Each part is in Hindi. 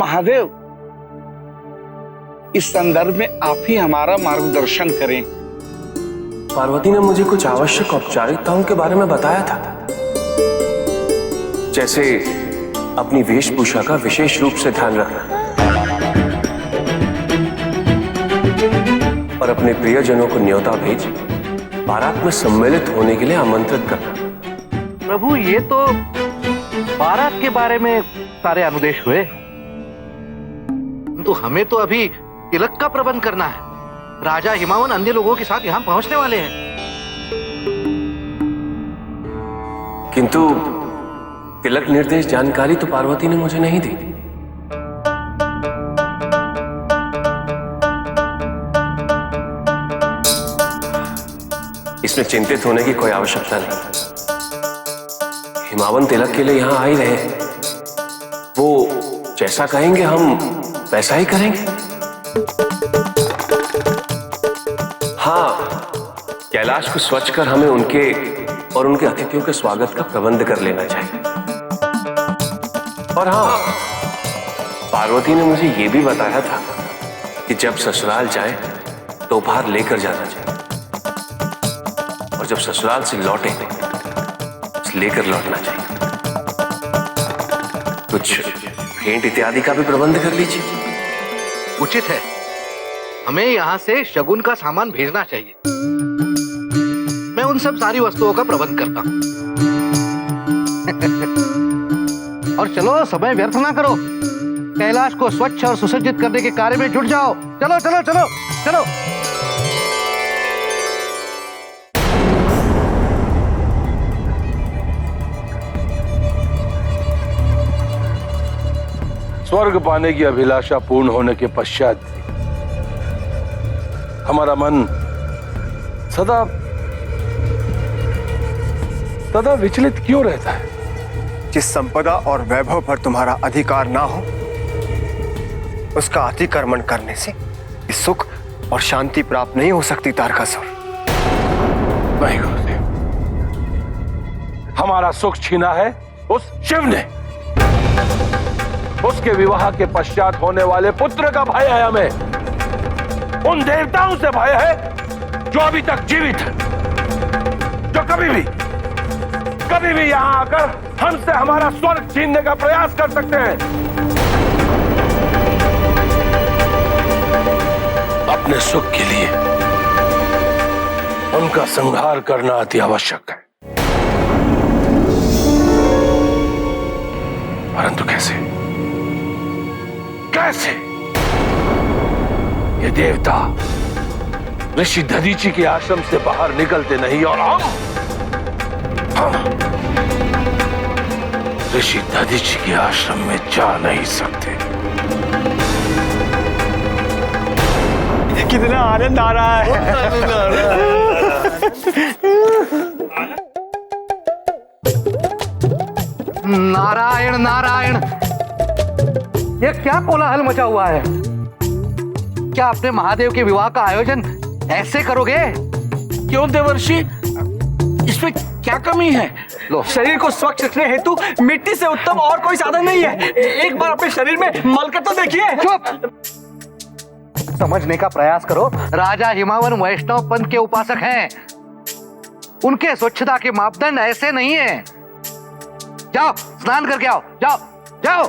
महादेव, इस संदर्भ में आप ही हमारा मार्गदर्शन करें। पार्वती ने मुझे कुछ आवश्यक औपचारिकताओं के बारे में बताया था, जैसे अपनी वेशभूषा का विशेष रूप से ध्यान रखना और अपने प्रियजनों को न्योता भेज बारात में सम्मिलित होने के लिए आमंत्रित करना। प्रभु, ये तो बारात के बारे में सारे अनुदेश हुए, तो हमें तो अभी तिलक का प्रबंध करना है। राजा हिमावन अन्य लोगों के साथ यहाँ पहुंचने वाले हैं। किंतु तिलक निर्देश जानकारी तो पार्वती ने मुझे नहीं दी। इसमें चिंतित होने की कोई आवश्यकता नहीं। हिमावन तिलक के लिए यहां आ ही रहे, वो जैसा कहेंगे हम वैसा ही करेंगे। हाँ, कैलाश को स्वच्छ कर हमें उनके और उनके अतिथियों के स्वागत का प्रबंध कर लेना चाहिए। और हाँ, पार्वती ने मुझे यह भी बताया था कि जब ससुराल जाए तो उपहार लेकर जाना चाहिए, और जब ससुराल से लौटे लेकर लौटना चाहिए। कुछ भेंट इत्यादि का भी प्रबंध कर लीजिए। उचित है, हमें यहाँ से शगुन का सामान भेजना चाहिए। मैं उन सब सारी वस्तुओं का प्रबंध करता हूँ। और चलो, समय व्यर्थ ना करो, कैलाश को स्वच्छ और सुसज्जित करने के कार्य में जुट जाओ। चलो चलो चलो चलो। स्वर्ग पाने की अभिलाषा पूर्ण होने के पश्चात हमारा मन सदा विचलित क्यों रहता है? जिस संपदा और वैभव पर तुम्हारा अधिकार ना हो, उसका अतिक्रमण करने से सुख और शांति प्राप्त नहीं हो सकती तारकासुर। नहीं गुरुदेव, हमारा सुख छीना है उस शिव ने। उसके विवाह के पश्चात होने वाले पुत्र का भय है हमें। उन देवताओं से भय है जो अभी तक जीवित है, जो कभी भी यहां आकर हमसे हमारा स्वर्ग छीनने का प्रयास कर सकते हैं। अपने सुख के लिए उनका संहार करना अति आवश्यक है, परंतु कैसे? ये देवता ऋषि दधीची के आश्रम से बाहर निकलते नहीं, और हम ऋषि दधीची के आश्रम में जा नहीं सकते। कितना आनंद आ रहा है। नारायण नारायण, ये क्या कोलाहल मचा हुआ है? क्या अपने महादेव के विवाह का आयोजन ऐसे करोगे? क्यों देवर्षि, इसमें क्या कमी है? लो, शरीर को स्वच्छ रखने हेतु मिट्टी से उत्तम और कोई साधन नहीं है। एक बार अपने शरीर में मल कर तो देखिए। चुप! समझने का प्रयास करो। राजा हिमावन वैष्णव पंथ के उपासक हैं। उनके स्वच्छता के मापदंड ऐसे नहीं है। जाओ, स्नान करके आओ। जाओ जाओ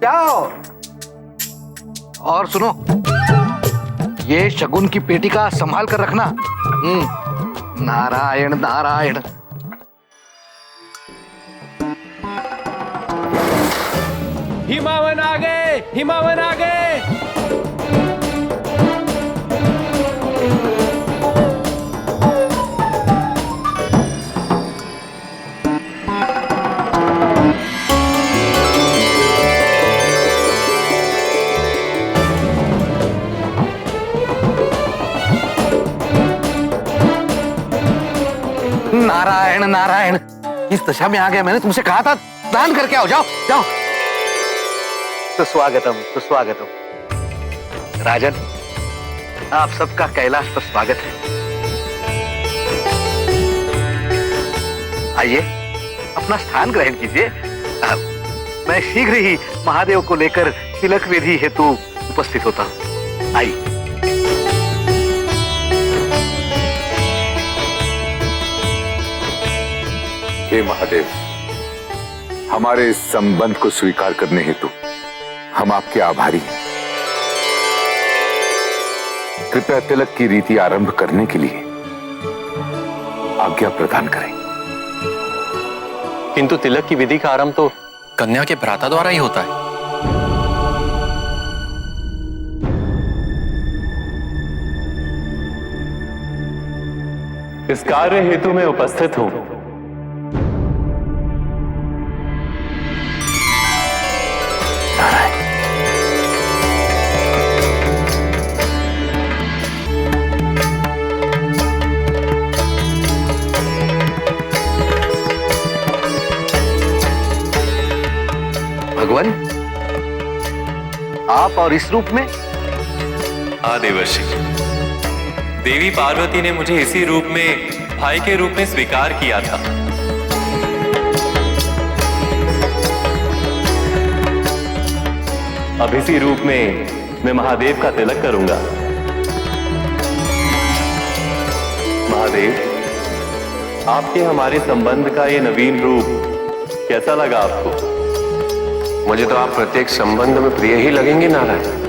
जाओ। और सुनो, ये शगुन की पेटी का संभाल कर रखना। नारायण नारायण। हिमावन आ गए, हिमावन आ गए। नारायण नारायण, इस दशा में आ गया। मैंने तुमसे कहा था स्नान करके आओ। जाओ जाओ। सुस्वागतम सुस्वागतम। राजन, आप सबका कैलाश पर स्वागत है। आइए, अपना स्थान ग्रहण कीजिए। मैं शीघ्र ही महादेव को लेकर तिलक विधि हेतु उपस्थित होता हूँ। आई। हे महादेव, हमारे इस संबंध को स्वीकार करने हेतु हम आपके आभारी हैं। कृपया तिलक की रीति आरंभ करने के लिए आज्ञा प्रदान करें। किंतु तिलक की विधि का आरंभ तो कन्या के भ्राता द्वारा ही होता है। इस कार्य हेतु मैं उपस्थित हूं। भगवान, आप और इस रूप में? हाँ देवर्षि, देवी पार्वती ने मुझे इसी रूप में भाई के रूप में स्वीकार किया था। अब इसी रूप में मैं महादेव का तिलक करूंगा। महादेव, आपके हमारे संबंध का ये नवीन रूप कैसा लगा आपको? मुझे तो आप प्रत्येक संबंध में प्रिय ही लगेंगे नारायण।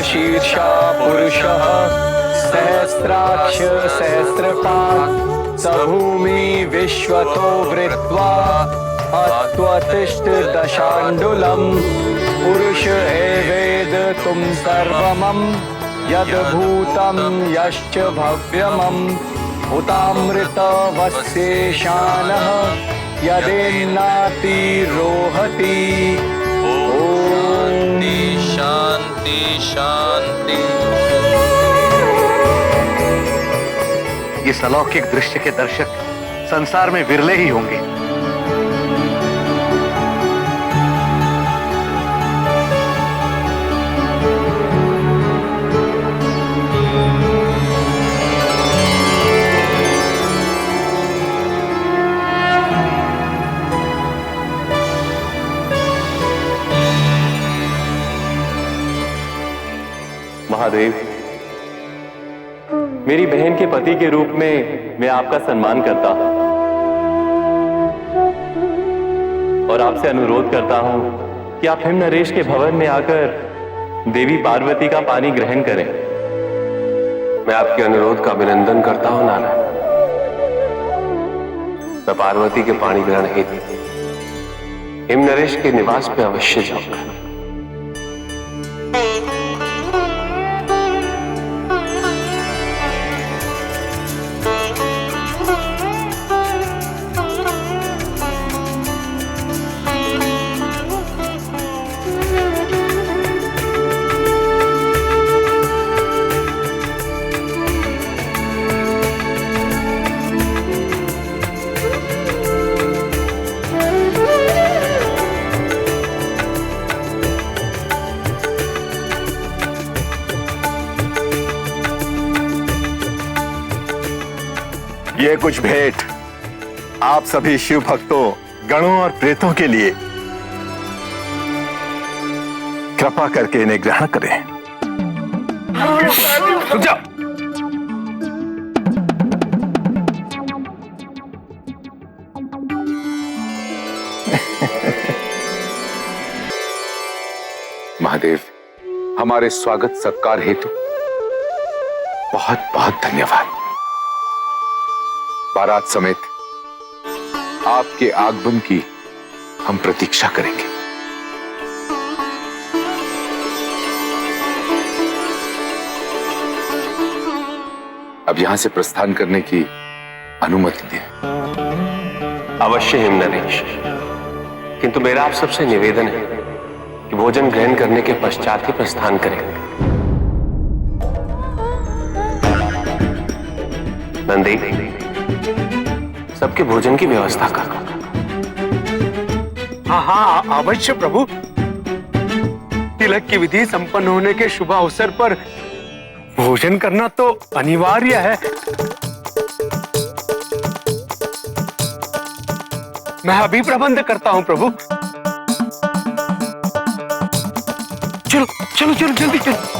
शीर्षा पुरुषः सहस्राक्ष सहस्रपात् सभूमि विश्वतो वृत्वा अत्वतिष्ठ दशाण्डुलम् पुरुष एवेद तुम सर्वमं यद्भूतं यश्च भव्यमं हुतामृत वस्येशानः यदेन्नाति रोहति। शांति शांति। इस अलौकिक दृश्य के दर्शक संसार में विरले ही होंगे। महादेव, मेरी बहन के पति के रूप में मैं आपका सम्मान करता हूं और आपसे अनुरोध करता हूं कि आप हिम नरेश के भवन में आकर देवी पार्वती का पानी ग्रहण करें। मैं आपके अनुरोध का अभिनंदन करता हूं नारायण। मैं पार्वती के पानी ग्रहण हेतु हिम नरेश के निवास पे अवश्य जाऊंगा। ये कुछ भेंट आप सभी शिव भक्तों, गणों और प्रेतों के लिए। कृपा करके इन्हें ग्रहण करें। रुक जाओ। महादेव, हमारे स्वागत सत्कार हेतु बहुत बहुत धन्यवाद। बारात समेत आपके आगमन की हम प्रतीक्षा करेंगे। अब यहां से प्रस्थान करने की अनुमति दें। अवश्य हिमनरेश, किंतु मेरा आप सबसे निवेदन है कि भोजन ग्रहण करने के पश्चात ही प्रस्थान करें। नंदी, सबके भोजन की व्यवस्था कर। हाँ हाँ अवश्य प्रभु। तिलक की विधि संपन्न होने के शुभ अवसर पर भोजन करना तो अनिवार्य है। मैं अभी प्रबंध करता हूं प्रभु। चलो चलो चलो जल्दी चलो।